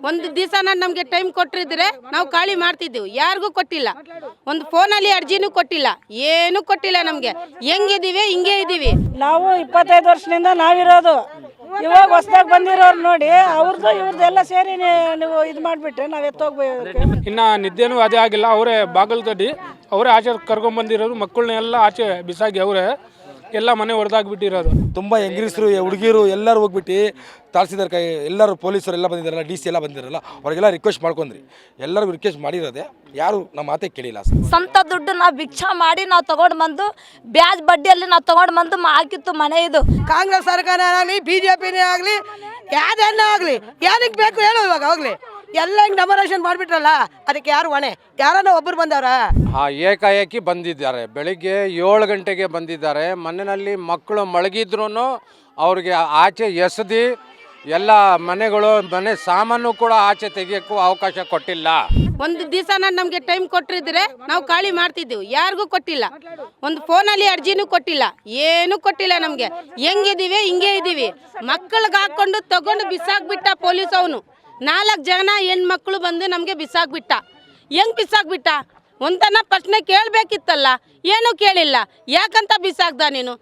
ಒಂದು ದಿವಸನ ನಮಗೆ ಟೈಮ್ ಕೊಟ್ಟಿದ್ರೆ ನಾವು ಖಾಲಿ ಮಾಡ್ತಿದ್ದೀವಿ. ಯಾರಿಗೂ ಕೊಟ್ಟಿಲ್ಲ, ಒಂದು ಫೋನಲ್ಲಿ ಅರ್ಜಿನೂ ಕೊಟ್ಟಿಲ್ಲ, ಏನೂ ಕೊಟ್ಟಿಲ್ಲ ನಮಗೆ. ಹೆಂಗಿದ್ದೀವಿ ಹಿಂಗೆ ಇದ್ದೀವಿ ನಾವು. 25 ವರ್ಷದಿಂದ ನಾವಿರೋದು. ಇವಾಗ ಹೊಸದಾಗಿ ಬಂದಿರೋರು ನೋಡಿ, ಅವ್ರದ್ದು ಇವ್ರದ್ದೆಲ್ಲ ಸೇರಿ ನೀವು ಇದು ಮಾಡಿಬಿಟ್ರೆ ನಾವು ಎತ್ತೋಗ್ಬೇಕು. ಇನ್ನು ನಿದ್ದೆನೂ ಅದೇ ಆಗಿಲ್ಲ. ಅವರೇ ಬಾಗಿಲು ತಡ್ಡಿ ಅವರೇ ಆಚೆ ಕರ್ಕೊಂಡ್ಬಂದಿರೋರು. ಮಕ್ಕಳನ್ನೆಲ್ಲ ಆಚೆ ಬಿಸಾಗಿ ಅವರೇ ಎಲ್ಲ ಮನೆ ಹೊಡೆದಾಗ್ಬಿಟ್ಟಿರೋದು. ತುಂಬ ಹೆಂಗಸರು ಹುಡುಗಿರು ಎಲ್ಲರೂ ಹೋಗ್ಬಿಟ್ಟು ತಾಳ್ಸಿದಾರೆ. ಕೈ ಎಲ್ಲರೂ ಪೊಲೀಸರು ಎಲ್ಲ ಬಂದಿದ್ದಾರಲ್ಲ, DC ಎಲ್ಲ ಬಂದಿರಲ್ಲ, ಅವ್ರಿಗೆಲ್ಲ ರಿಕ್ವೆಸ್ಟ್ ಮಾಡ್ಕೊಂಡ್ರಿ. ಎಲ್ಲರಿಗೂ ರಿಕ್ವೆಸ್ಟ್ ಮಾಡಿರೋದೆ, ಯಾರು ನಮ್ಮ ಮಾತೇ ಕೇಳಿಲ್ಲ. ಸ್ವಂತ ದುಡ್ಡು ನಾವು ಭಿಕ್ಷಾ ಮಾಡಿ ನಾವು ತೊಗೊಂಡು ಬಂದು ಬ್ಯಾಜ್ ಬಡ್ಡಿಯಲ್ಲಿ ನಾವು ತೊಗೊಂಡು ಬಂದು ಹಾಕಿತ್ತು ಮನೆ. ಇದು ಕಾಂಗ್ರೆಸ್ ಸರ್ಕಾರ ಆಗಲಿ BJPನೇ ಆಗಲಿ ಯಾವುದನ್ನ ಆಗಲಿ ಏನಕ್ಕೆ ಬೇಕು ಹೇಳು. ಇವಾಗ ಹೋಗ್ಲಿ ಎಲ್ಲ ಹಿಂಗೆ ಡಮರೇಷನ್ ಮಾಡಿಬಿಟ್ರಲ್ಲ, ಅದಕ್ಕೆ ಯಾರು ಹೊಣೆ? ಯಾರನ್ನ ಒಬ್ಬರು ಬಂದವ್ರ? ಏಕಾಏಕಿ ಬಂದಿದ್ದಾರೆ. ಬೆಳಿಗ್ಗೆ 7 ಗಂಟೆಗೆ ಬಂದಿದ್ದಾರೆ. ಮನೆಯಲ್ಲಿ ಮಕ್ಕಳು ಮಲಗಿದ್ರು ಅವ್ರಿಗೆ ಆಚೆ ಎಸೆದು ಎಲ್ಲ ಮನೆ ಸಾಮಾನು ಕೂಡ ಆಚೆ ತೆಗಿಯೋಕ್ಕೂ ಅವಕಾಶ ಕೊಟ್ಟಿಲ್ಲ. ಒಂದು ದಿವಸನ ನಮಗೆ ಟೈಮ್ ಕೊಟ್ಟಿದ್ರೆ ನಾವು ಖಾಲಿ ಮಾಡ್ತಿದ್ದೀವಿ. ಯಾರಿಗೂ ಕೊಟ್ಟಿಲ್ಲ, ಒಂದು ಫೋನಲ್ಲಿ ಅರ್ಜಿನೂ ಕೊಟ್ಟಿಲ್ಲ, ಏನೂ ಕೊಟ್ಟಿಲ್ಲ ನಮಗೆ. ಹೆಂಗಿದ್ದೀವಿ ಹಿಂಗೆ ಇದ್ದೀವಿ. ಮಕ್ಕಳಿಗೆ ಹಾಕ್ಕೊಂಡು ತಗೊಂಡು ಬಿಸಾಕ್ಬಿಟ್ಟ ಪೊಲೀಸ್ ಅವನು. 4 ಜನ ಹೆಣ್ಮಕ್ಳು ಬಂದು ನಮಗೆ ಬಿಸಾಕ್ಬಿಟ್ಟ. ಹೆಂಗೆ ಬಿಸಾಕ್ಬಿಟ್ಟ? ಒಂದನ್ನ ಪ್ರಶ್ನೆ ಕೇಳಬೇಕಿತ್ತಲ್ಲ, ಏನೂ ಕೇಳಿಲ್ಲ. ಯಾಕಂತ ಬಿಸಾಕ್ದ ನೀನು?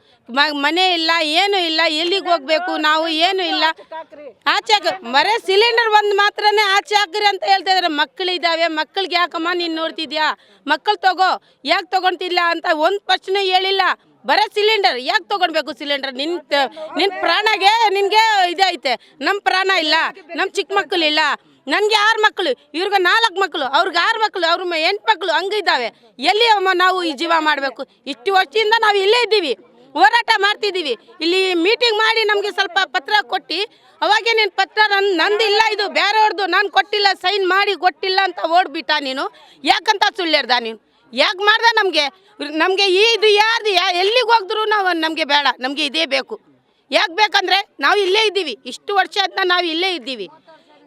ಮನೆ ಇಲ್ಲ, ಏನೂ ಇಲ್ಲ, ಎಲ್ಲಿಗೆ ಹೋಗ್ಬೇಕು ನಾವು? ಏನೂ ಇಲ್ಲ. ಆಚೆ ಮರೆ ಸಿಲಿಂಡರ್ ಒಂದು ಮಾತ್ರನೇ ಆಚೆ ಹಾಕ್ರಿ ಅಂತ ಹೇಳ್ತಾ ಇದ್ದಾರೆ. ಮಕ್ಕಳಿದ್ದಾವೆ, ಮಕ್ಕಳಿಗೆ ಯಾಕಮ್ಮ ನೀನು ನೋಡ್ತಿದ್ಯಾ? ಮಕ್ಕಳು ತಗೋ, ಯಾಕೆ ತೊಗೊಳ್ತಿಲ್ಲ ಅಂತ ಒಂದು ಪ್ರಶ್ನೆ ಹೇಳಿಲ್ಲ. ಬರೀ ಸಿಲಿಂಡರ್ ಯಾಕೆ ತೊಗೊಳ್ಬೇಕು? ಸಿಲಿಂಡರ್ ನಿನ್ನ ಪ್ರಾಣಗೆ ನಿನಗೆ ಇದೈತೆ, ನಮ್ಮ ಪ್ರಾಣ ಇಲ್ಲ, ನಮ್ಮ ಚಿಕ್ಕ ಮಕ್ಕಳಿಲ್ಲ. ನನಗೆ 6 ಮಕ್ಕಳು, ಇವ್ರಿಗೆ 4 ಮಕ್ಕಳು, ಅವ್ರಿಗೆ 6 ಮಕ್ಕಳು, ಅವ್ರ 8 ಮಕ್ಕಳು ಹಂಗಿದ್ದಾವೆ. ಎಲ್ಲಿ ಅಮ್ಮ ನಾವು ಈ ಜೀವ ಮಾಡಬೇಕು? ಇಷ್ಟು ವರ್ಷದಿಂದ ನಾವು ಇಲ್ಲೇ ಇದ್ದೀವಿ, ಹೋರಾಟ ಮಾಡ್ತಿದ್ದೀವಿ. ಇಲ್ಲಿ ಮೀಟಿಂಗ್ ಮಾಡಿ ನಮಗೆ ಸ್ವಲ್ಪ ಪತ್ರ ಕೊಟ್ಟು, ಅವಾಗೇ ನಿನ್ನ ಪತ್ರ ನಂದಿಲ್ಲ, ಇದು ಬೇರೆಯವ್ರದ್ದು, ನಾನು ಕೊಟ್ಟಿಲ್ಲ, ಸೈನ್ ಮಾಡಿ ಕೊಟ್ಟಿಲ್ಲ ಅಂತ ಓಡ್ಬಿಟ್ಟ ನೀನು. ಯಾಕಂತ ಸುಳ್ಳು ಹೇಳ್ದ ನೀನು? ಯಾಕೆ ಮಾಡ್ದೆ? ನಮಗೆ ಇದು ಯಾರ್ದು ಎಲ್ಲಿಗೆ ಹೋಗಿದ್ರು ನಾವು ನಮಗೆ ಬೇಡ, ನಮಗೆ ಇದೇ ಬೇಕು. ಯಾಕೆ ಬೇಕಂದರೆ ನಾವು ಇಲ್ಲೇ ಇದ್ದೀವಿ. ಇಷ್ಟು ವರ್ಷ ಅಂತ ನಾವು ಇಲ್ಲೇ ಇದ್ದೀವಿ.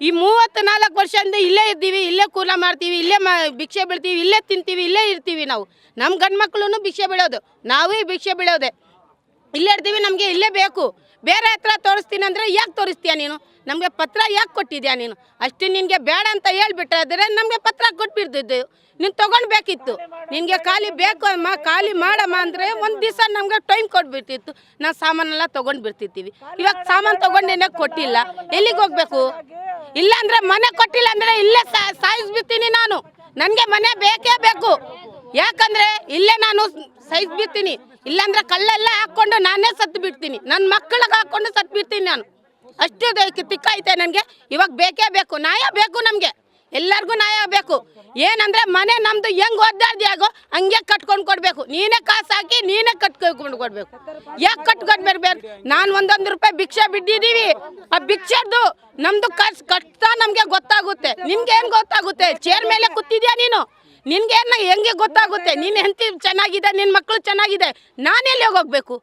ಈ 34 ವರ್ಷದಿಂದ ಇಲ್ಲೇ ಇದ್ದೀವಿ, ಇಲ್ಲೇ ಕೂಲ ಮಾಡ್ತೀವಿ, ಇಲ್ಲೇ ಭಿಕ್ಷೆ ಬೀಳ್ತೀವಿ, ಇಲ್ಲೇ ತಿಂತೀವಿ, ಇಲ್ಲೇ ಇರ್ತೀವಿ ನಾವು. ನಮ್ಮ ಗಂಡು ಮಕ್ಕಳು ಭಿಕ್ಷೆ ಬೀಳೋದು, ನಾವೇ ಭಿಕ್ಷೆ ಬೀಳೋದೆ. ಇಲ್ಲೇ ಇರ್ತೀವಿ, ನಮಗೆ ಇಲ್ಲೇ ಬೇಕು. ಬೇರೆ ಹತ್ರ ತೋರಿಸ್ತೀನಿ ಅಂದರೆ ಯಾಕೆ ತೋರಿಸ್ತೀಯ ನೀನು? ನಮಗೆ ಪತ್ರ ಯಾಕೆ ಕೊಟ್ಟಿದ್ಯಾ ನೀನು? ಅಷ್ಟು ನಿನಗೆ ಬೇಡ ಅಂತ ಹೇಳ್ಬಿಟ್ಟಾದರೆ ನಮಗೆ ಪತ್ರ ಕೊಟ್ಬಿಡ್ತಿದ್ದು, ನೀನು ತೊಗೊಳ್ಬೇಕಿತ್ತು. ನಿನಗೆ ಖಾಲಿ ಬೇಕು ಅಮ್ಮ, ಖಾಲಿ ಮಾಡಮ್ಮ ಅಂದರೆ ಒಂದು ದಿವಸ ನಮ್ಗೆ ಟೈಮ್ ಕೊಟ್ಬಿಡ್ತಿತ್ತು, ನಾವು ಸಾಮಾನೆಲ್ಲ ತೊಗೊಂಡು ಬಿಡ್ತಿರ್ತೀವಿ. ಇವಾಗ ಸಾಮಾನು ತೊಗೊಂಡೇನೆ ಕೊಟ್ಟಿಲ್ಲ, ಎಲ್ಲಿಗೆ ಹೋಗ್ಬೇಕು? ಇಲ್ಲ ಅಂದರೆ ಮನೆ ಕೊಟ್ಟಿಲ್ಲ ಅಂದರೆ ಇಲ್ಲೇ ಸಾಯಿಸ್ಬಿಡ್ತೀನಿ ನಾನು. ನನಗೆ ಮನೆ ಬೇಕೇ ಬೇಕು. ಯಾಕಂದರೆ ಇಲ್ಲೇ ನಾನು ಸಾಯಿಸ್ಬಿಡ್ತೀನಿ. ಇಲ್ಲಾಂದ್ರೆ ಕಲ್ಲೆಲ್ಲ ಹಾಕ್ಕೊಂಡು ನಾನೇ ಸತ್ತು ಬಿಡ್ತೀನಿ, ನನ್ನ ಮಕ್ಕಳಿಗೆ ಹಾಕ್ಕೊಂಡು ಸತ್ತು ಬಿಡ್ತೀನಿ ನಾನು. ಅಷ್ಟು ತಿಕ್ಕೈತೆ ನನಗೆ. ಇವಾಗ ಬೇಕೇ ಬೇಕು, ನ್ಯಾಯ ಬೇಕು ನಮಗೆ, ಎಲ್ಲರಿಗೂ ನ್ಯಾಯ ಬೇಕು. ಏನಂದರೆ ಮನೆ ನಮ್ಮದು ಹೆಂಗೆ ಒದ್ದಾಡ್ದಿಯಾಗೋ ಹಂಗೆ ಕಟ್ಕೊಂಡು ಕೊಡಬೇಕು. ನೀನೇ ಕಾಸು ಹಾಕಿ ನೀನೇ ಕಟ್ಕೊಂಡು ಕೊಡಬೇಕು. ಯಾಕೆ ಕಟ್ಕೊಂಡು ಬರ್ಬೇಕು? ನಾನು 1 ರೂಪಾಯಿ ಭಿಕ್ಷೆ ಬಿಟ್ಟಿದ್ದೀವಿ. ಆ ಭಿಕ್ಷೆದು ನಮ್ಮದು ಕಾಸು ಕಟ್ತಾ ನಮಗೆ ಗೊತ್ತಾಗುತ್ತೆ. ನಿನ್ಗೆ ಏನು ಗೊತ್ತಾಗುತ್ತೆ? ಚೇರ್ ಮೇಲೆ ಕೂತಿದ್ಯಾ ನೀನು, ನಿನ್ಗೇನು ಹೆಂಗೆ ಗೊತ್ತಾಗುತ್ತೆ? ನೀನು ಹೆಂಡತಿ ಚೆನ್ನಾಗಿದೆ, ನಿನ್ನ ಮಕ್ಕಳು ಚೆನ್ನಾಗಿದೆ, ನಾನೆಲ್ಲಿ ಹೋಗ್ಬೇಕು?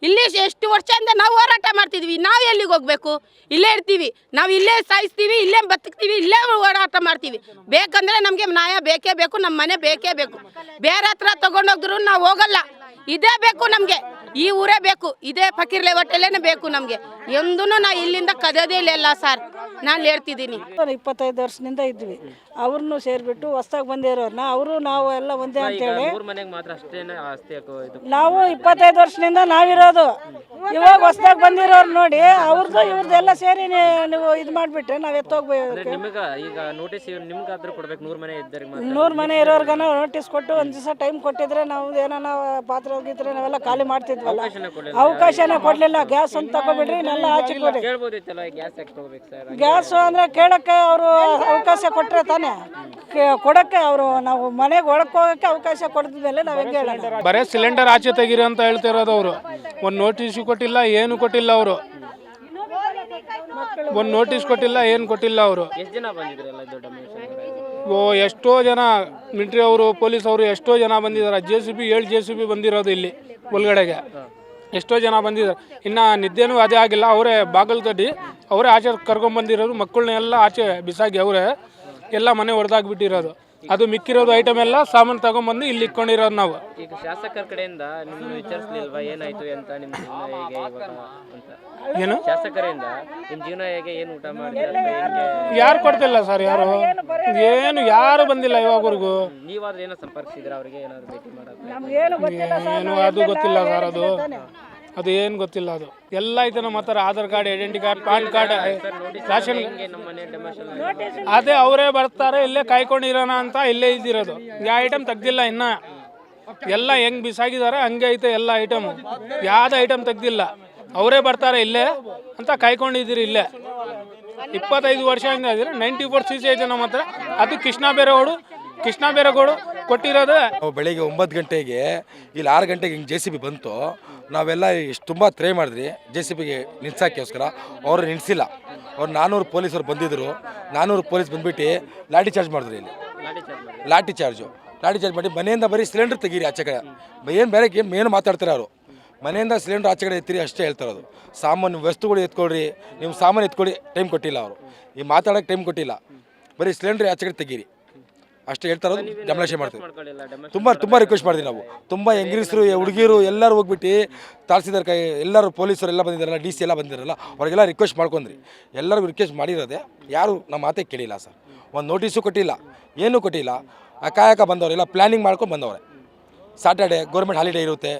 ಇಲ್ಲಿ ಎಷ್ಟು ವರ್ಷದಿಂದ ನಾವು ಹೋರಾಟ ಮಾಡ್ತಿದ್ವಿ, ನಾವು ಎಲ್ಲಿಗೆ ಹೋಗ್ಬೇಕು? ಇಲ್ಲೇ ಇರ್ತೀವಿ ನಾವು, ಇಲ್ಲೇ ಸಾಯಿಸ್ತೀವಿ, ಇಲ್ಲೇ ಬದುಕ್ತೀವಿ, ಇಲ್ಲೇ ಹೋರಾಟ ಮಾಡ್ತೀವಿ. ಬೇಕಂದರೆ ನಮಗೆ ನ್ಯಾಯ ಬೇಕೇ ಬೇಕು, ನಮ್ಮ ಮನೆ ಬೇಕೇ ಬೇಕು. ಬೇರೆ ಹತ್ರ ತೊಗೊಂಡೋಗಿದ್ರು ನಾವು ಹೋಗಲ್ಲ. ಇದೇ ಬೇಕು ನಮಗೆ, ಈ ಊರೇ ಬೇಕು, ಇದೇ ಫಕೀರ್ ಲೇಔಟಲ್ಲೇ ಬೇಕು ನಮಗೆ. ಎಂದೂ ನಾವು ಇಲ್ಲಿಂದ ಕದೋದೇ ಇಲ್ಲ ಸರ್, ನಾನು ಹೇಳ್ತಿದ್ದೀನಿ. 25 ವರ್ಷದಿಂದ ಇದ್ವಿ. ಅವ್ರನ್ನೂ ಸೇರಿಬಿಟ್ಟು ಹೊಸ್ದಾಗಿ ಬಂದಿರೋರನ್ನ ಅವರು ನಾವು ಎಲ್ಲ ಒಂದೇ ಅಂತೇಳಿ ನಾವು 25 ವರ್ಷದಿಂದ ನಾವಿರೋದು. ಇವಾಗ ಹೊಸ್ದಾಗಿ ಬಂದಿರೋರು ನೋಡಿ, ಅವ್ರದ್ದು ಇವ್ರದ್ದೆಲ್ಲ ಸೇರಿ ನೀವು ಇದು ಮಾಡಿಬಿಟ್ರೆ ನಾವು ಎತ್ತೋಗ್ಬೇಕು. 100 ಮನೆ ಇರೋರ್ಗ ನೋಟಿಸ್ ಕೊಟ್ಟು ಒಂದು ದಿವಸ ಟೈಮ್ ಕೊಟ್ಟಿದ್ರೆ ನಾವು ಏನಾನ ಪಾತ್ರ ಹೋಗಿದ್ರೆ ನಾವೆಲ್ಲ ಖಾಲಿ ಮಾಡ್ತಿದ್ವಲ್ಲ. ಅವಕಾಶನೇ ಕೊಡಲಿಲ್ಲ. ಗ್ಯಾಸ್ ಅಂತ ತಗೊಬಿಡ್ರಿ, ಇನ್ನೆಲ್ಲ ಆಚೆ ಕೊಡಿ. ಗ್ಯಾಸ್ ಅಂದರೆ ಕೇಳೋಕ್ಕೆ ಅವರು ಅವಕಾಶ ಕೊಟ್ಟರೆ ತಾನೇ ಕೊಡೋಕ್ಕೆ. ಅವರು ನಾವು ಮನೆಗೆ ಒಳಕ್ಕೆ ಹೋಗೋಕ್ಕೆ ಅವಕಾಶ ಕೊಡ್ತಿದ್ಮೇಲೆ ನಾವು ಹೆಂಗೆ ಹೇಳೋಣ? ಬರೀ ಸಿಲಿಂಡರ್ ಆಚೆ ತೆಗೀರಿ ಅಂತ ಹೇಳ್ತಿರೋದು ಅವರು. ಒಂದು ನೋಟಿಸು ಕೊಟ್ಟಿಲ್ಲ, ಏನು ಕೊಟ್ಟಿಲ್ಲ ಅವರು. ಒಂದು ನೋಟಿಸ್ ಕೊಟ್ಟಿಲ್ಲ, ಏನು ಕೊಟ್ಟಿಲ್ಲ ಅವರು. ಎಷ್ಟೋ ಜನ ಮಿಲಿಟ್ರಿ ಅವರು, ಪೊಲೀಸ್ ಅವರು ಎಷ್ಟೋ ಜನ ಬಂದಿದ್ದಾರೆ. JCB 7 JCB ಬಂದಿರೋದು ಇಲ್ಲಿ ಒಳಗಡೆಗೆ. ಎಷ್ಟೋ ಜನ ಬಂದಿದ್ದಾರೆ. ಇನ್ನು ನಿದ್ದೆನೂ ಅದೇ ಆಗಿಲ್ಲ. ಅವರೇ ಬಾಗಿಲು ತಡ್ಡಿ ಅವರೇ ಆಚೆ ಕರ್ಕೊಂಡ್ಬಂದಿರೋರು. ಮಕ್ಕಳನ್ನೆಲ್ಲ ಆಚೆ ಬಿಸಾಗಿ ಅವರೇ ಎಲ್ಲ ಮನೆ ಹೊಡೆದಾಗ್ಬಿಟ್ಟಿರೋದು. ಅದು ಮಿಕ್ಕಿರೋದು ಐಟಮ್ ಎಲ್ಲ ಸಾಮಾನು ತಗೊಂಡ್ಬಂದು ಇಲ್ಲಿ ಇಟ್ಕೊಂಡಿರೋದು ನಾವು. ಈಗ ಶಾಸಕರ ಕಡೆಯಿಂದ ನಿಮ್ಮನ್ನು ವಿಚಾರಿಸಲಿಲ್ವಾ ಏನಾಯ್ತು ಅಂತ, ನಿಮ್ಮ ಜೀವನ ಹೇಗೆ ಇವಾಗ ಅಂತ? ಏನು ಶಾಸಕರಿಂದ ನಿಮ್ಮ ಜೀವನ ಹೇಗೆ, ಏನು ಊಟ ಮಾಡಿದ್ರೆ ಯಾರು ಕೊಡ್ತಿಲ್ಲ ಸರ್, ಯಾರು ಬಂದಿಲ್ಲ ಇವಾಗವರೆಗೂ. ನೀವಾದ್ರೂ ಏನೋ ಸಂಪರ್ಕಿಸಿದ್ರೆ ಅವರಿಗೆ ಏನಾದ್ರು ಭೇಟಿ ಮಾಡೋದು? ಏನು ಅದು ಗೊತ್ತಿಲ್ಲ ಸರ್, ಅದು ಏನು ಗೊತ್ತಿಲ್ಲ. ಅದು ಎಲ್ಲ ಐತೆ ನಮ್ಮ ಹತ್ರ, Aadhaar card, identity card, PAN card, ration. ನಮ್ಮ ಮನೆ ಡೆಮಾನ್ಸ್ಟ್ರೇಷನ್ ಅದೇ ಅವರೇ ಬರ್ತಾರೆ, ಇಲ್ಲೇ ಕಾಯ್ಕೊಂಡಿರೋಣ ಅಂತ ಇಲ್ಲೇ ಇದ್ದಿರೋದು. ಯಾವ ಐಟಮ್ ತೆಗ್ದಿಲ್ಲ ಇನ್ನ, ಎಲ್ಲ ಹೆಂಗ್ ಬಿಸಾಗಿದ್ದಾರೆ ಹಂಗೆ ಐತೆ ಎಲ್ಲ ಐಟಮ್, ಯಾವ್ದು ಐಟಮ್ ತೆಗ್ದಿಲ್ಲ. ಅವರೇ ಬರ್ತಾರೆ ಇಲ್ಲೇ ಅಂತ ಕಾಯ್ಕೊಂಡಿದ್ದೀರಿ ಇಲ್ಲೇ. 25 ವರ್ಷದಿಂದ ಇದ್ದೀರಿ. 94 CC ಐತೆ ನಮ್ಮ ಹತ್ರ. ಅದು ಕೃಷ್ಣ ಬೇರೆಗೌಡು ಕೊಟ್ಟಿರೋದು. ನಾವು ಬೆಳಿಗ್ಗೆ 9 ಗಂಟೆಗೆ ಇಲ್ಲಿ 6 ಗಂಟೆಗೆ ಹಿಂಗೆ JCB ಬಂತು. ನಾವೆಲ್ಲ ಎಷ್ಟು ತುಂಬ ಟ್ರೈ ಮಾಡಿದ್ರಿ JCBಗೆ ನಿಲ್ಸೋಕ್ಕೋಸ್ಕರ. ಅವರು ನಿಲ್ಲಿಸಿಲ್ಲ. ಅವ್ರು 400 ಪೊಲೀಸರು ಬಂದಿದ್ದರು. 400 ಪೊಲೀಸ್ ಬಂದ್ಬಿಟ್ಟು ಲಾಠಿ ಚಾರ್ಜ್ ಮಾಡಿದ್ರು ಇಲ್ಲಿ. ಲಾಠಿ ಚಾರ್ಜ್ ಮಾಡಿ ಮನೆಯಿಂದ ಬರೀ ಸಿಲಿಂಡರ್ ತೆಗೀರಿ ಆಚೆ ಕಡೆ. ಏನು ಬೇರೆ ಏನು ಮಾತಾಡ್ತಾರೆ ಅವರು. ಮನೆಯಿಂದ ಸಿಲಿಂಡರ್ ಆಚೆ ಕಡೆ ಎತ್ತಿರಿ ಅಷ್ಟೇ ಹೇಳ್ತಾರೋದು. ಸಾಮಾನು ವಸ್ತುಗಳು ಎತ್ಕೊಳ್ರಿ, ನಿಮ್ಮ ಸಾಮಾನು ಎತ್ಕೊಳ್ಳಿ ಟೈಮ್ ಕೊಟ್ಟಿಲ್ಲ ಅವರು. ಈ ಮಾತಾಡೋಕ್ಕೆ ಟೈಮ್ ಕೊಟ್ಟಿಲ್ಲ. ಬರೀ ಸಿಲಿಂಡ್ರ್ ಆಚೆ ಕಡೆ ತೆಗೀರಿ ಅಷ್ಟೇ ಹೇಳ್ತಾ ಇರೋದು. ಡೆಮೊಲೇಷನ್ ಮಾಡ್ತೀವಿ. ತುಂಬ ರಿಕ್ವೆಸ್ಟ್ ಮಾಡಿದ್ವಿ ನಾವು. ತುಂಬ ಹೆಂಗಸರು ಹುಡುಗಿರು ಎಲ್ಲರೂ ಹೋಗ್ಬಿಟ್ಟು ತಾಳ್ಸಿದಾರೆ. ಎಲ್ಲರೂ ಪೊಲೀಸರು ಎಲ್ಲ ಬಂದಿದ್ದಾರಲ್ಲ, DC ಎಲ್ಲ ಬಂದಿದ್ದಾರಲ್ಲ, ಅವ್ರಿಗೆಲ್ಲ ರಿಕ್ವೆಸ್ಟ್ ಮಾಡ್ಕೊಂಡ್ರಿ. ಎಲ್ಲರಿಗೂ ರಿಕ್ವೆಸ್ಟ್ ಮಾಡಿರೋದೆ, ಯಾರು ನಮ್ಮ ಮಾತೇ ಕೇಳಿಲ್ಲ ಸರ್. ಒಂದು ನೋಟಿಸು ಕೊಟ್ಟಿಲ್ಲ, ಏನೂ ಕೊಟ್ಟಿಲ್ಲ. ಕಾಯಕ ಬಂದವರೆಲ್ಲ ಪ್ಲ್ಯಾನಿಂಗ್ ಮಾಡ್ಕೊಂಡು ಬಂದವ್ರೆ. ಸಾಟರ್ಡೆ ಗೌರ್ಮೆಂಟ್ ಹಾಲಿಡೇ ಇರುತ್ತೆ,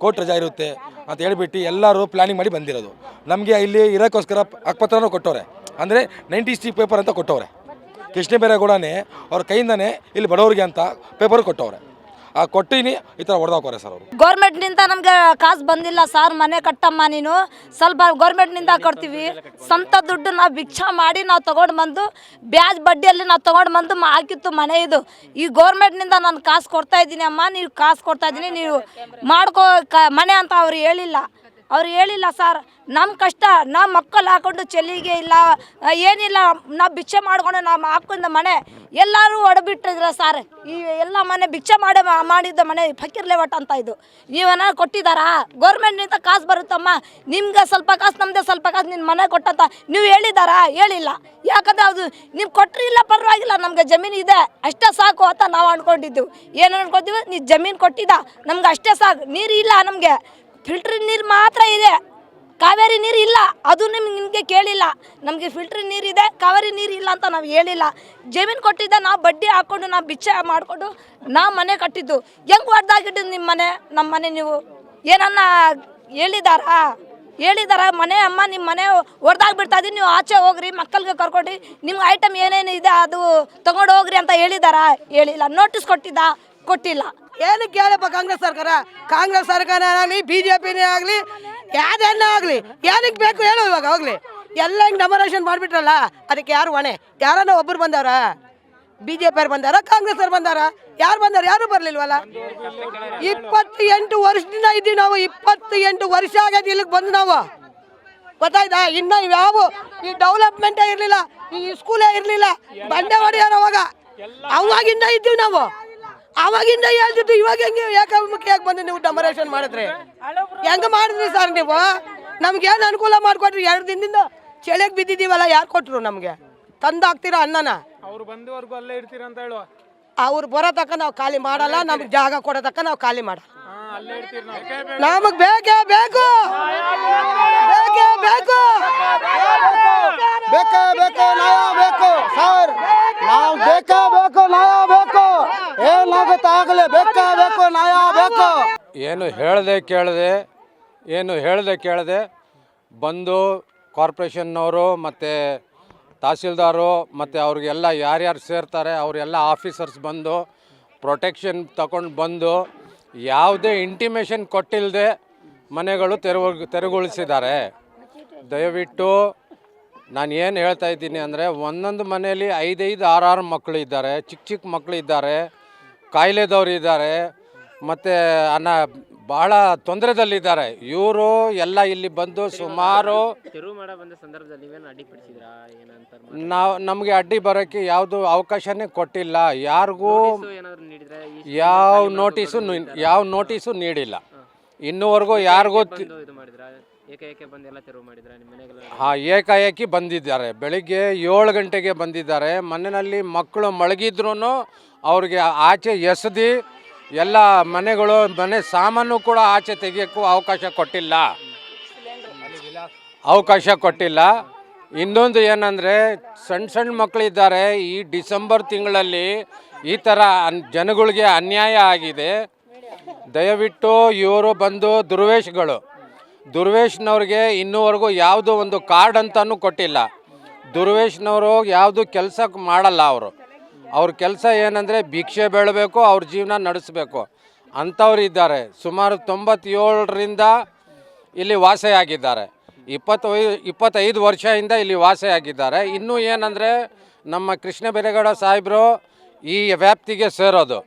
ಕೋರ್ಟ್ ರಜಾ ಇರುತ್ತೆ ಅಂತ ಹೇಳ್ಬಿಟ್ಟು ಎಲ್ಲರೂ ಪ್ಲ್ಯಾನಿಂಗ್ ಮಾಡಿ ಬಂದಿರೋದು. ನಮಗೆ ಇಲ್ಲಿ ಇರೋಕ್ಕೋಸ್ಕರ ಹಕ್ಕುಪತ್ರನೂ ಕೊಟ್ಟವ್ರೆ, ಅಂದರೆ 90C ಪೇಪರ್ ಅಂತ ಕೊಟ್ಟವ್ರೆ. ಕೃಷ್ಣ ಬೇರೆಗೌಡನೇ ಅವ್ರ ಕೈಯಿಂದನೇ ಇಲ್ಲಿ ಬಡವರಿಗೆ ಅಂತ ಪೇಪರ್ ಕೊಟ್ಟವ್ರೆ. ಆ ಕೊಟ್ಟಿನಿ ಈ ಥರ ಹೊಡೆದಾಕೋರೆ ಸರ್ ಅವರು. ಗೌರ್ಮೆಂಟ್ನಿಂದ ನಮ್ಗೆ ಕಾಸು ಬಂದಿಲ್ಲ ಸರ್. ಮನೆ ಕಟ್ಟಮ್ಮ ನೀನು ಸ್ವಲ್ಪ, ಗೌರ್ಮೆಂಟ್ನಿಂದ ಕೊಡ್ತೀವಿ. ಸ್ವಂತ ದುಡ್ಡು ನಾವು ಭಿಕ್ಷಾ ಮಾಡಿ ನಾವು ತೊಗೊಂಡು ಬಂದು ಬ್ಯಾಜ್ ಬಡ್ಡಿಯಲ್ಲಿ ನಾವು ತೊಗೊಂಡು ಬಂದು ಹಾಕಿತ್ತು ಮನೆ ಇದು. ಈ ಗೌರ್ಮೆಂಟ್ನಿಂದ ನಾನು ಕಾಸು ಕೊಡ್ತಾ ಇದ್ದೀನಿ ಅಮ್ಮ, ನೀವು ಕಾಸು ಕೊಡ್ತಾ ಇದ್ದೀನಿ, ನೀವು ಮಾಡ್ಕೋ ಮನೆ ಅಂತ ಅವ್ರು ಹೇಳಿಲ್ಲ ಸರ್. ನಮ್ಮ ಕಷ್ಟ, ನಾವು ಮಕ್ಕಳು ಹಾಕೊಂಡು ಚೆಲ್ಲಿಗೆ ಇಲ್ಲ ಏನಿಲ್ಲ, ನಾವು ಭಿಕ್ಷೆ ಮಾಡ್ಕೊಂಡು ನಾವು ಹಾಕೊಂಡು ಮನೆ ಎಲ್ಲರೂ ಹೊಡೆಬಿಟ್ಟಿದ್ರೆ ಸರ್. ಈ ಎಲ್ಲ ಮನೆ ಭಿಕ್ಷೆ ಮಾಡಿದ್ದ ಮನೆ ಫಕೀರ್ ಲೇಔಟ್ ಅಂತ ಇದು. ನೀವನ್ನ ಕೊಟ್ಟಿದ್ದಾರಾ? ಗೌರ್ಮೆಂಟ್ನಿಂದ ಕಾಸು ಬರುತ್ತಮ್ಮ, ನಿಮ್ಗೆ ಸ್ವಲ್ಪ ಕಾಸು, ನಮ್ಮದೇ ಸ್ವಲ್ಪ ಕಾಸು, ನಿನ್ನ ಮನೆ ಕೊಟ್ಟಂತ ನೀವು ಹೇಳಿದ್ದಾರಾ? ಹೇಳಿಲ್ಲ. ಯಾಕಂದರೆ ಅದು ನೀವು ಕೊಟ್ಟರಿಲ್ಲ ಪರವಾಗಿಲ್ಲ, ನಮ್ಗೆ ಜಮೀನು ಇದೆ ಅಷ್ಟೇ ಸಾಕು ಅಂತ ನಾವು ಅಂದ್ಕೊಂಡಿದ್ದೆವು. ಏನು ಅಂದ್ಕೊತೀವಿ, ನೀವು ಜಮೀನು ಕೊಟ್ಟಿದ್ದ ನಮ್ಗೆ ಅಷ್ಟೇ ಸಾಕು. ನೀರು ಇಲ್ಲ ನಮಗೆ, ಫಿಲ್ಟ್ರ್ ನೀರು ಮಾತ್ರ ಇದೆ, ಕಾವೇರಿ ನೀರು ಇಲ್ಲ. ಅದು ನಿಮಗೆ ಕೇಳಿಲ್ಲ. ನಮಗೆ ಫಿಲ್ಟ್ರ್ ನೀರಿದೆ, ಕಾವೇರಿ ನೀರು ಇಲ್ಲ ಅಂತ ನಾವು ಹೇಳಿಲ್ಲ. ಜಮೀನು ಕೊಟ್ಟಿದ್ದ, ನಾವು ಬಡ್ಡಿ ಹಾಕ್ಕೊಂಡು ನಾವು ಭಿಕ್ಷೆ ಮಾಡಿಕೊಂಡು ನಾವು ಮನೆ ಕಟ್ಟಿದ್ದು. ಹೆಂಗೆ ಹೊಡೆದಾಗಿಟ್ಟಿದ್ದು ನಿಮ್ಮ ಮನೆ, ನಮ್ಮ ಮನೆ ನೀವು ಏನನ್ನ ಹೇಳಿದಾರ ಮನೆ ಅಮ್ಮ ನಿಮ್ಮ ಮನೆ ಹೊಡೆದಾಗ್ಬಿಡ್ತಾ ಇದ್ದೀನಿ, ನೀವು ಆಚೆ ಹೋಗ್ರಿ, ಮಕ್ಕಳಿಗೆ ಕರ್ಕೊಂಡು ನಿಮ್ಗೆ ಐಟಮ್ ಏನೇನು ಇದೆ ಅದು ತೊಗೊಂಡು ಹೋಗ್ರಿ ಅಂತ ಹೇಳಿಲ್ಲ. ನೋಟಿಸ್ ಕೊಟ್ಟಿಲ್ಲ. ಏನಕ್ಕೆ ಹೇಳಪ್ಪ ಕಾಂಗ್ರೆಸ್ ಸರ್ಕಾರ ಆಗಲಿ BJPನೇ ಆಗಲಿ ಯಾವ್ದನ್ನ ಆಗಲಿ ಏನಕ್ಕೆ ಬೇಕು ಹೇಳು ಇವಾಗ. ಹೋಗ್ಲಿ ಎಲ್ಲ ಹಿಂಗೆ ಡೆಮೊಲೇಷನ್ ಮಾಡಿಬಿಟ್ರಲ್ಲ, ಅದಕ್ಕೆ ಯಾರು ಹೊಣೆ? ಯಾರನ್ನ ಒಬ್ಬರು ಬಂದವ್ರ? BJP ಅವ್ರು ಬಂದಾರ, ಕಾಂಗ್ರೆಸ್ ಅವ್ರು ಬಂದಾರ? ಯಾರು ಬಂದಾರ? ಯಾರು ಬರಲಿಲ್ವಲ್ಲ. 28 ವರ್ಷದಿಂದ ಇದ್ದೀವಿ ನಾವು. 28 ವರ್ಷ ಆಗೈತಿ ಇಲ್ಲಿಗೆ ಬಂದು ನಾವು, ಗೊತ್ತಾಯ್ತಾ? ಇನ್ನು ಯಾವ ಈ ಡೆವಲಪ್ಮೆಂಟೇ ಇರಲಿಲ್ಲ, ಈ ಸ್ಕೂಲೇ ಇರಲಿಲ್ಲ, ಬಂಡೆ ಹೊಡೆಯಾರ ಅವಾಗಿಂದ ಇದ್ದೀವಿ ನಾವು. ಅವಾಗಿಂದ ಹೇಳ್ತಿದ್ದು, ಇವಾಗ ಹೆಂಗೆ ಏಕಾಮುಖಿಯಾಗಿ ಬಂದು ನೀವು ಡೆಮೊಲೇಷನ್ ಮಾಡಿದ್ರಿ? ಹೆಂಗೆ ಮಾಡಿದ್ರಿ ಸರ್ ನೀವು? ನಮ್ಗೇನು ಅನುಕೂಲ ಮಾಡಿಕೊಟ್ರಿ? 2 ದಿನದಿಂದ ಚಳಿಗೆ ಬಿದ್ದಿದ್ದೀವಲ್ಲ, ಯಾರು ಕೊಟ್ಟರು ನಮಗೆ? ತಂದು ಹಾಕ್ತೀರಾ ಅನ್ನನ? ಅವ್ರು ಬಂದವರೆಗೂ ಅಲ್ಲೇ ಇರ್ತೀರ ಅಂತ ಹೇಳುವ. ಅವ್ರು ಬರೋ ತಕ್ಕ ನಾವು ಖಾಲಿ ಮಾಡಲ್ಲ, ನಮ್ಗೆ ಜಾಗ ಕೊಡೋ ತಕ್ಕ ನಾವು ಖಾಲಿ ಮಾಡಲ್ಲ. ನಮಗೆ ಬೇಕೇ ಬೇಕು, ನ್ಯಾಯ ಬೇಕು ಸರ್. ನಾವು ಬೇಕು ಏನಾಗುತ್ತೆ ಆಗಲೇ, ಬೇಕು ನ್ಯಾಯ ಬೇಕು. ಏನು ಹೇಳ್ದೆ ಕೇಳದೆ ಬಂದು ಕಾರ್ಪೊರೇಷನ್ನವರು ಮತ್ತು ತಹಸೀಲ್ದಾರು ಮತ್ತು ಅವ್ರಿಗೆಲ್ಲ ಯಾರ್ಯಾರು ಸೇರ್ತಾರೆ ಅವರೆಲ್ಲ ಆಫೀಸರ್ಸ್ ಬಂದು ಪ್ರೊಟೆಕ್ಷನ್ ತಗೊಂಡು ಬಂದು ಯಾವುದೇ ಇಂಟಿಮೇಷನ್ ಕೊಟ್ಟಿಲ್ಲದೆ ಮನೆಗಳು ತೆರವುಗೊಳಿಸಿದ್ದಾರೆ. ದಯವಿಟ್ಟು ನಾನು ಏನು ಹೇಳ್ತಾ ಇದ್ದೀನಿ ಅಂದರೆ, ಒಂದೊಂದು ಮನೆಯಲ್ಲಿ 5-5, 6-6 ಮಕ್ಕಳು ಇದ್ದಾರೆ, ಚಿಕ್ಕ ಮಕ್ಕಳು ಇದ್ದಾರೆ, ಕಾಯಿಲೆದವರು ಇದ್ದಾರೆ, ಮತ್ತು ಭಾಳ ತೊಂದರೆದಲ್ಲಿದ್ದಾರೆ. ಇವರು ಎಲ್ಲ ಇಲ್ಲಿ ಬಂದು ಸುಮಾರು ತೆರವು ಮಾಡ ಬಂದ ಸಂದರ್ಭದಲ್ಲಿ ನೀವೇನು ಅಡ್ಡಿಪಡಿಸಿದ್ರಾ? ಏನಂತ ನಮಗೆ ಅಡ್ಡಿ ಬರೋಕ್ಕೆ ಯಾವುದು ಅವಕಾಶನೇ ಕೊಟ್ಟಿಲ್ಲ. ಯಾರಿಗೂ ಏನಾದರೂ ನೀಡಿದ್ರೆ ಯಾವ ನೋಟಿಸು ನೀಡಿಲ್ಲ ಇನ್ನೂವರೆಗೂ. ಯಾರಿಗೂ ಇದು ಮಾಡಿದ್ರಾ? ಏಕೆ ಬಂದು ಎಲ್ಲ ತೆರವು ಮಾಡಿದ್ರ ನಿಮ್ಮ ಮನೆಗೆಲ್ಲ? ಹಾಂ, ಏಕಾಏಕಿ ಬಂದಿದ್ದಾರೆ. ಬೆಳಿಗ್ಗೆ 7 ಗಂಟೆಗೆ ಬಂದಿದ್ದಾರೆ. ಮನೆಯಲ್ಲಿ ಮಕ್ಕಳು ಮಲಗಿದ್ರೂ ಅವ್ರಿಗೆ ಆಚೆ ಎಸೆದು ಎಲ್ಲ ಮನೆ ಸಾಮಾನು ಕೂಡ ಆಚೆ ತೆಗಿಯೋಕ್ಕೂ ಅವಕಾಶ ಕೊಟ್ಟಿಲ್ಲ. ಇನ್ನೊಂದು ಏನಂದರೆ, ಸಣ್ಣ ಮಕ್ಕಳಿದ್ದಾರೆ. ಈ ಡಿಸೆಂಬರ್ ತಿಂಗಳಲ್ಲಿ ಈ ಥರ ಜನಗಳಿಗೆ ಅನ್ಯಾಯ ಆಗಿದೆ. ದಯವಿಟ್ಟು ಇವರು ಬಂದು ದುರ್ವೇಶ್ನವ್ರಿಗೆ ಇನ್ನೂವರೆಗೂ ಯಾವುದೋ ಒಂದು ಕಾರ್ಡ್ ಅಂತಲೂ ಕೊಟ್ಟಿಲ್ಲ. ದುರ್ವೇಶ್ನವರು ಯಾವುದು ಕೆಲಸ ಮಾಡಲ್ಲ. ಅವ್ರ ಕೆಲಸ ಏನಂದರೆ ಭಿಕ್ಷೆ ಬೇಳಬೇಕು, ಅವ್ರ ಜೀವನ ನಡೆಸಬೇಕು ಅಂಥವ್ರು ಇದ್ದಾರೆ. ಸುಮಾರು 97ರಿಂದ ಇಲ್ಲಿ ವಾಸೆಯಾಗಿದ್ದಾರೆ. 25 ವರ್ಷದಿಂದ ಇಲ್ಲಿ ವಾಸೆಯಾಗಿದ್ದಾರೆ. ಇನ್ನೂ ಏನಂದರೆ, ನಮ್ಮ ಕೃಷ್ಣ ಬೈರೇಗೌಡ ಸಾಹೇಬರು ಈ ವ್ಯಾಪ್ತಿಗೆ ಸೇರೋದು.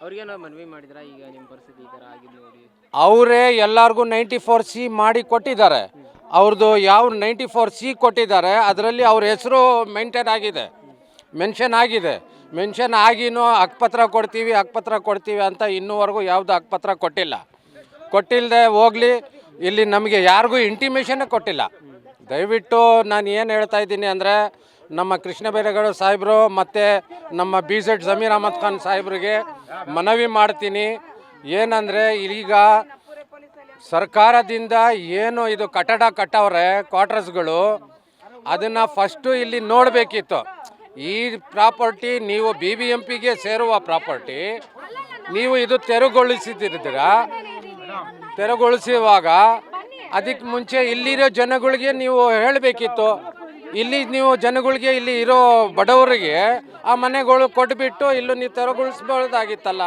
ಅವ್ರಿಗೇನೋ ಮನವಿ ಮಾಡಿದ್ರ? ಈಗ ನಿಮ್ಮ ಪರಿಸ್ಥಿತಿ ಈ ಥರ ಆಗಿದ್ದು ನೋಡಿ ಅವರೇ ಎಲ್ಲರಿಗೂ 94C ಮಾಡಿ ಕೊಟ್ಟಿದ್ದಾರೆ. ಅವ್ರದ್ದು ಯಾವ 94C ಕೊಟ್ಟಿದ್ದಾರೆ ಅದರಲ್ಲಿ ಅವ್ರ ಹೆಸರು ಮೆನ್ಷನ್ ಆಗಿನೂ ಹಕ್ಕುಪತ್ರ ಕೊಡ್ತೀವಿ ಅಂತ ಇನ್ನೂವರೆಗೂ ಯಾವುದು ಹಕ್ಕುಪತ್ರ ಕೊಟ್ಟಿಲ್ಲದೆ ಹೋಗಲಿ. ಇಲ್ಲಿ ನಮಗೆ ಯಾರಿಗೂ ಇಂಟಿಮೇಷನ್ನೇ ಕೊಟ್ಟಿಲ್ಲ. ದಯವಿಟ್ಟು ನಾನು ಏನು ಹೇಳ್ತಾ ಇದ್ದೀನಿ ಅಂದರೆ, ನಮ್ಮ ಕೃಷ್ಣ ಬೈರೇಗೌಡ ಸಾಹೇಬರು ಮತ್ತು ನಮ್ಮ BZ ಜಮೀರ್ ಅಹಮದ್ ಖಾನ್ ಸಾಹೇಬ್ರಿಗೆ ಮನವಿ ಮಾಡ್ತೀನಿ. ಏನಂದರೆ, ಈಗ ಸರ್ಕಾರದಿಂದ ಏನು ಇದು ಕಟ್ಟಡ ಕಟ್ಟವ್ರೆ ಕ್ವಾರ್ಟರ್ಸ್ಗಳು, ಅದನ್ನು ಫಸ್ಟು ಇಲ್ಲಿ ನೋಡಬೇಕಿತ್ತು. ಈ ಪ್ರಾಪರ್ಟಿ ನೀವು BBMPಗೆ ಸೇರುವ ಪ್ರಾಪರ್ಟಿ, ನೀವು ಇದು ತೆರವುಗೊಳಿಸುವಾಗ ಅದಕ್ಕೆ ಮುಂಚೆ ಇಲ್ಲಿರೋ ಜನಗಳಿಗೆ ನೀವು ಹೇಳಬೇಕಿತ್ತು. ನೀವು ಜನಗಳಿಗೆ ಇಲ್ಲಿ ಇರೋ ಬಡವರಿಗೆ ಆ ಮನೆಗಳು ಕೊಟ್ಬಿಟ್ಟು ಇಲ್ಲೂ ನೀವು ತೆರವುಗೊಳಿಸ್ಬೋದಾಗಿತ್ತಲ್ಲ.